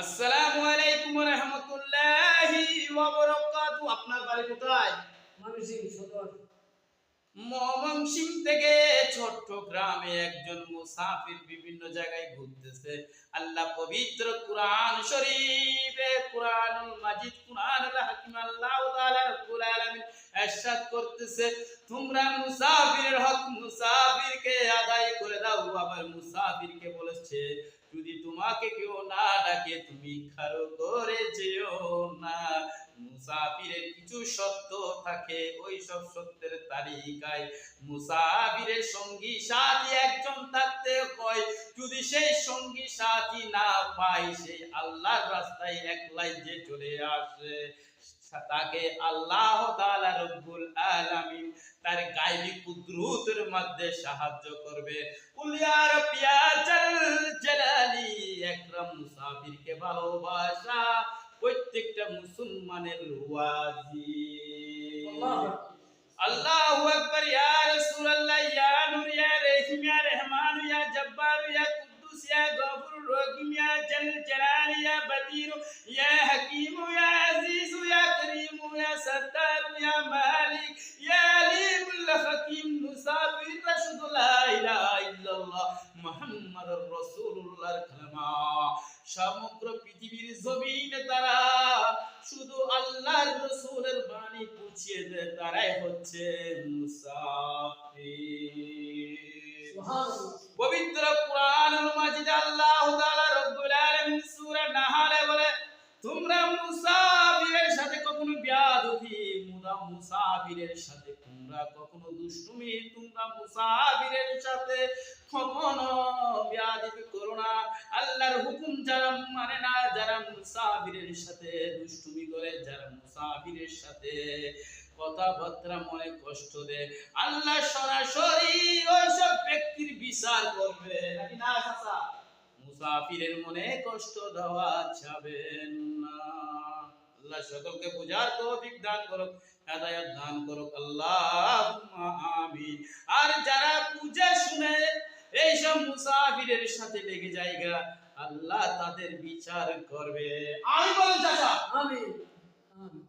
আসসালামু আলাইকুম ওয়া রাহমাতুল্লাহি ওয়া বারাকাতু। আপনার বাড়ি কোথায়? ময়মনসিংহ সদর। ময়মনসিংহ থেকে ছোট্ট গ্রামে একজন মুসাফির বিভিন্ন জায়গায় ঘুরতেছে। আল্লাহ পবিত্র কুরআন শরীফে কুরআনুল মাজিদ কুরআনুল হাকিম আল্লাহ তাআলা রব্বুল আলামিন ইরশাদ করতেছে, তোমরা মুসাফিরের হক মুসাফিরকে আদায় করে দাও। আবার মুসাফিরকে বলেছে, যদি তোমাকে কেউ না ডাকে তুমি খারো করে যেও না। মুসাফিরের কিছু সত্য থাকে, ওই সব সত্যের তালিকায় মুসাফিরের সঙ্গী সাথী একজন থাকতে হয়। যদি সেই সঙ্গী সাথী না পায়, সেই আল্লাহর রাস্তায় একলাই যে চলে আসে, তাকে আল্লাহ তাআলা রব্বুল আলামিন তার গায়বী কুদরতের মধ্যে সাহায্য করবে। কুল ইয়া রাব্বি ইয়া জালালি একরাম। মুসাফিরকে ভালোবাসা প্রত্যেকটা মুসলমানের ওয়াজিব। আল্লাহু আকবার। ইয়া রাসূলুল্লাহ, ইয়া নূর, ইয়া রহিম, ইয়া রহমান, ইয়া জব্বার, ইয়া কুদ্দুস, ইয়া গফুর রহিম, ইয়া জালাল, ইয়া বদির, ইয়া হাকিম, ইয়া আজিজ, ইয়া করিম, ইয়া সত্তার, ইয়া মালিক, ইয়া আলিমুল হাকিম। মুসাফির শুধু লা ইলাহা ইল্লাল্লাহ মুহাম্মাদুর রাসূলুল্লাহর কালেমা সমগ্র পৃথিবীর জমিনে তারা শুধু আল্লাহর রাসূলের বাণী পৌঁছিয়ে দেয়, তারাই হচ্ছে মুসাফির। সুবহানাল্লাহ। পবিত্র কুরআনুল মাজিদ আল্লাহ তাআলা রব্বুল আলামিন সূরা নাহলে বলে, তোমরা মুসাফিরের সাথে কখনো বেয়াদবি, মুসাফিরের সাথে তোমরা কখনো দুষ্টুমি, তোমরা মুসাফিরের সাথে কখনো বেয়াদবি করো না। আল্লাহর হুকুম যারা মানে না, যারা মুসাফিরের সাথে দুষ্টুমি করে, যারা মুসাফিরের সাথে কথাবার্তা মনে কষ্ট দেয়, আল্লাহ সরাসরি ওইসব ব্যক্তির বিচার করবে। নাকি না চাচা? মুসাফিরের মনে কষ্ট দেওয়া যাবে না। আল্লাহ সকলকে বুঝার তৌফিক দান করুক, হেদায়েত দান করুক, আল্লাহুম্মা আমিন। আর যারা বুঝে শুনে এইসব মুসাফিরের সাথে লেগে জায়গা, আল্লাহ তাদের বিচার করবে। আমি বলেন চাচা? আমিন। আমিন।